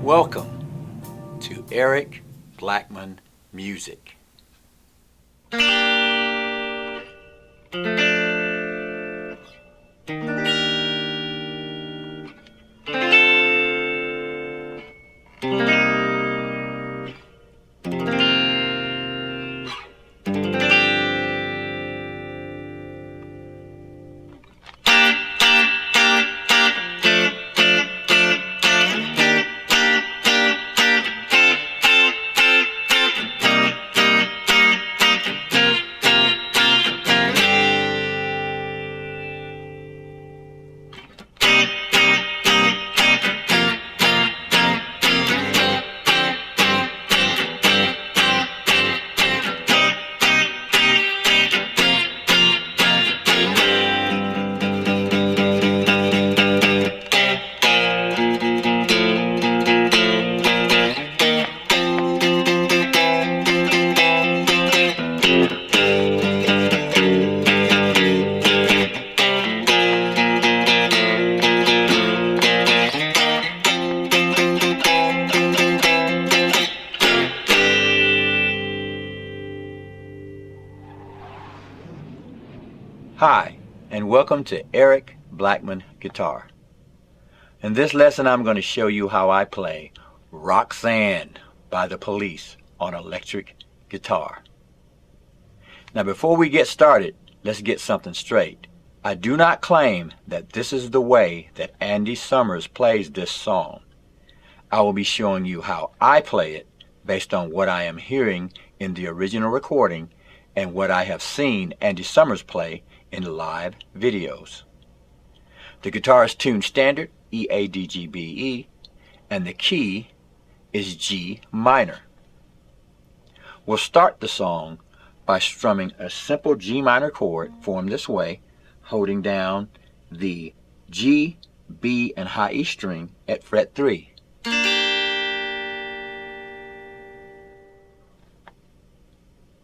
Welcome to Eric Blackmon Music. Hi, and welcome to Eric Blackmon Guitar. In this lesson I'm going to show you how I play Roxanne by the Police on electric guitar. Now before we get started, let's get something straight. I do not claim that this is the way that Andy Summers plays this song. I will be showing you how I play it based on what I am hearing in the original recording and what I have seen Andy Summers play in live videos. The guitar is tuned standard E-A-D-G-B-E and the key is G minor. We'll start the song by strumming a simple G minor chord formed this way, holding down the G, B, and high E string at fret 3.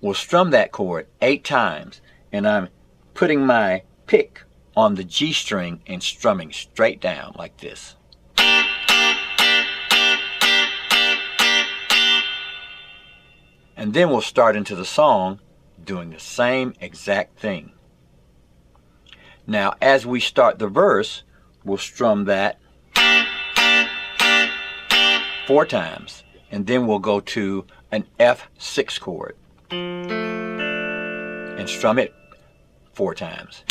We'll strum that chord 8 times, and I'm putting my pick on the G string and strumming straight down like this. And then we'll start into the song doing the same exact thing. Now as we start the verse, we'll strum that 4 times, and then we'll go to an F6 chord and strum it 4 times.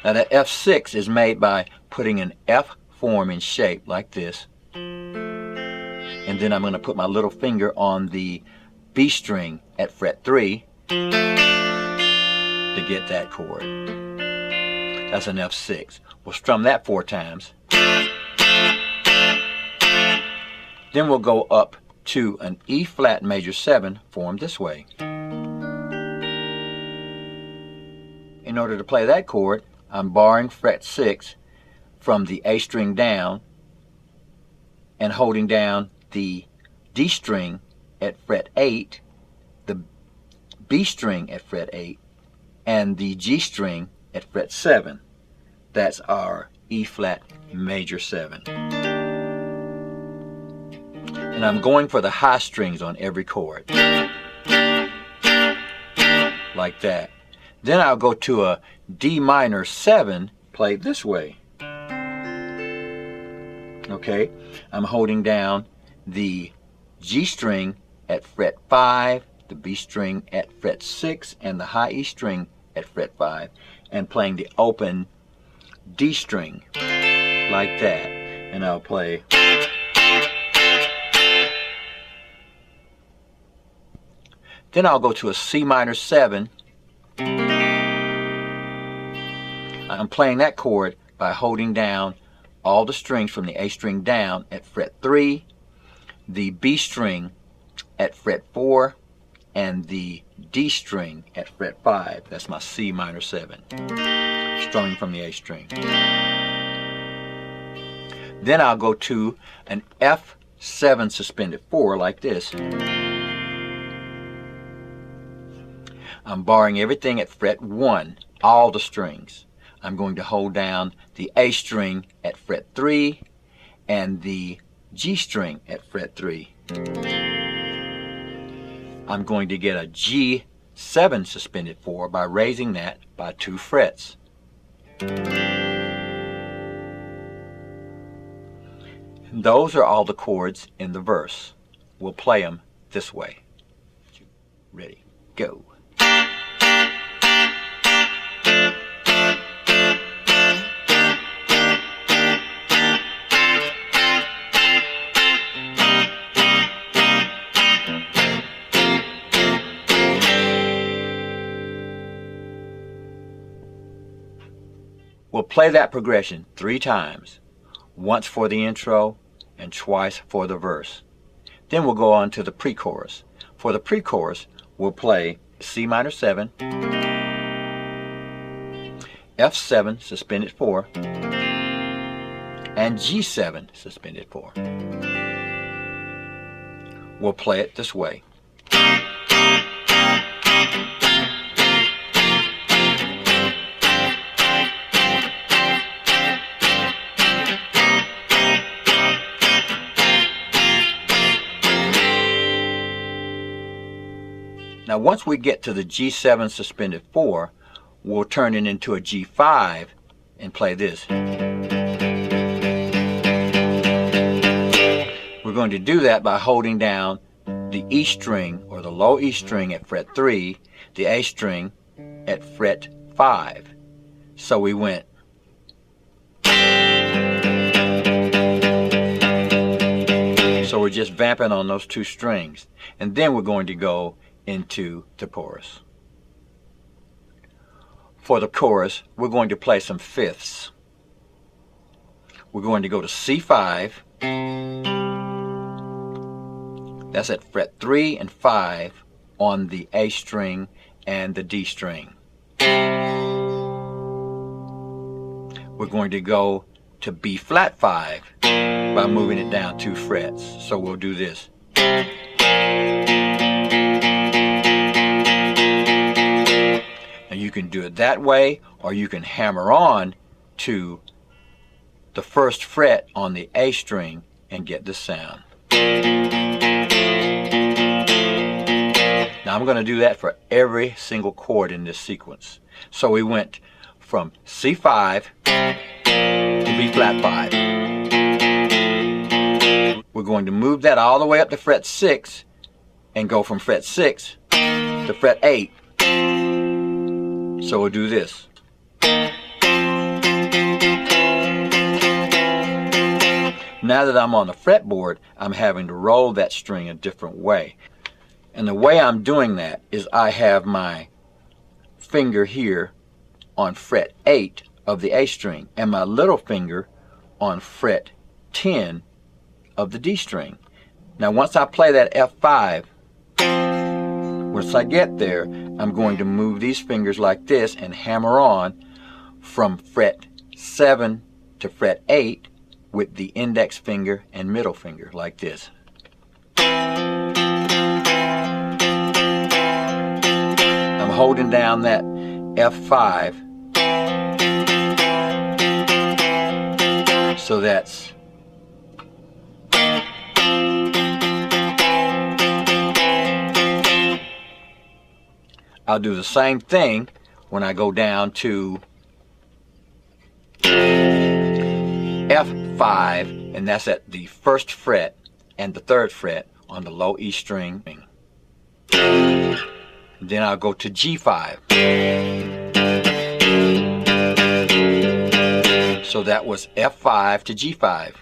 Now the F6 is made by putting an F form in shape like this, and then I'm going to put my little finger on the B string at fret 3 to get that chord. That's an F6. We'll strum that 4 times. Then we'll go up to an E flat major 7 formed this way. In order to play that chord, I'm barring fret 6 from the A string down and holding down the D string at fret 8, the B string at fret 8, and the G string at fret 7. That's our E flat major 7. And I'm going for the high strings on every chord, like that. Then I'll go to a D minor 7 played this way. Okay, I'm holding down the G string at fret 5, the B string at fret 6, and the high E string at fret 5, and playing the open D string like that. And I'll play. Then I'll go to a C minor 7. I'm playing that chord by holding down all the strings from the A string down at fret 3, the B string at fret 4, and the D string at fret 5. That's my C minor 7, strumming from the A string. Then I'll go to an F7 suspended 4 like this. I'm barring everything at fret 1, all the strings. I'm going to hold down the A string at fret 3 and the G string at fret 3, I'm going to get a G7 suspended 4 by raising that by 2 frets. And those are all the chords in the verse. We'll play them this way. Ready, go. We'll play that progression 3 times, once for the intro and twice for the verse. Then we'll go on to the pre-chorus. For the pre-chorus, we'll play C minor 7, F7 suspended 4, and G7 suspended 4. We'll play it this way. Now once we get to the G7 suspended 4, we'll turn it into a G5 and play this. We're going to do that by holding down the E string or the low E string at fret 3, the A string at fret 5. So we went. So we're just vamping on those 2 strings. And then we're going to go into the chorus. For the chorus, we're going to play some fifths. We're going to go to C5. That's at fret 3 and 5 on the A string and the D string. We're going to go to B flat 5 by moving it down 2 frets. So we'll do this. You can do it that way, or you can hammer on to the 1st fret on the A string and get the sound. Now I'm going to do that for every single chord in this sequence. So we went from C5 to B flat 5. We're going to move that all the way up to fret 6 and go from fret 6 to fret 8. So we'll do this. Now that I'm on the fretboard, I'm having to roll that string a different way. And the way I'm doing that is I have my finger here on fret 8 of the A string and my little finger on fret 10 of the D string. Now once I play that F5, once I get there, I'm going to move these fingers like this and hammer on from fret 7 to fret 8 with the index finger and middle finger like this. I'm holding down that F5. So that's I'll do the same thing when I go down to F5, and that's at the 1st fret and the 3rd fret on the low E string. And then I'll go to G5. So that was F5 to G5.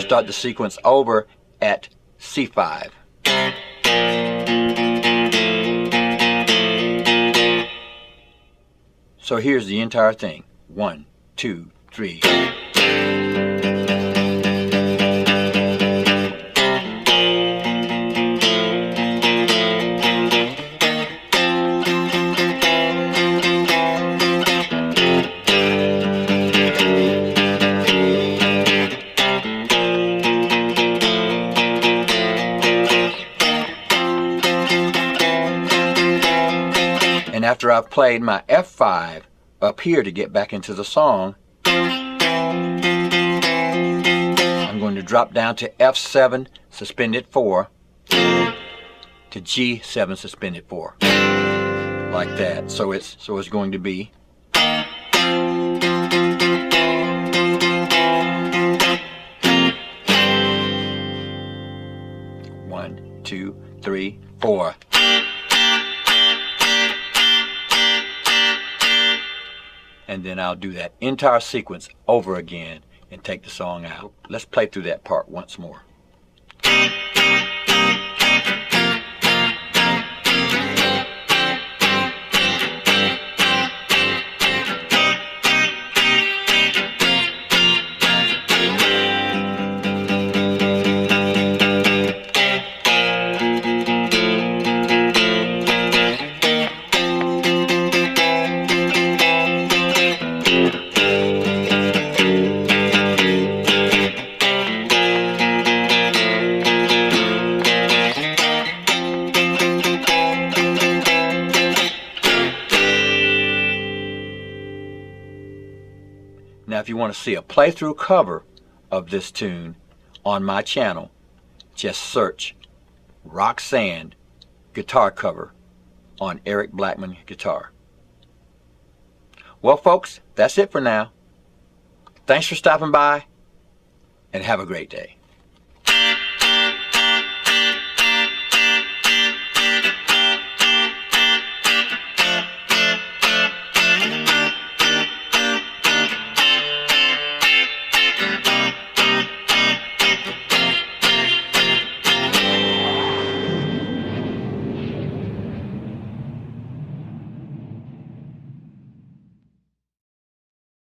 Start the sequence over at C5. So here's the entire thing. 1, 2, 3. After I've played my F5 up here to get back into the song, I'm going to drop down to F7 suspended 4 to G7 suspended 4, like that. So it's going to be one, two, three, four. And then I'll do that entire sequence over again and take the song out. Let's play through that part once more. Now if you want to see a playthrough cover of this tune on my channel, just search Roxanne guitar cover on Eric Blackman Guitar. Well folks, that's it for now. Thanks for stopping by and have a great day.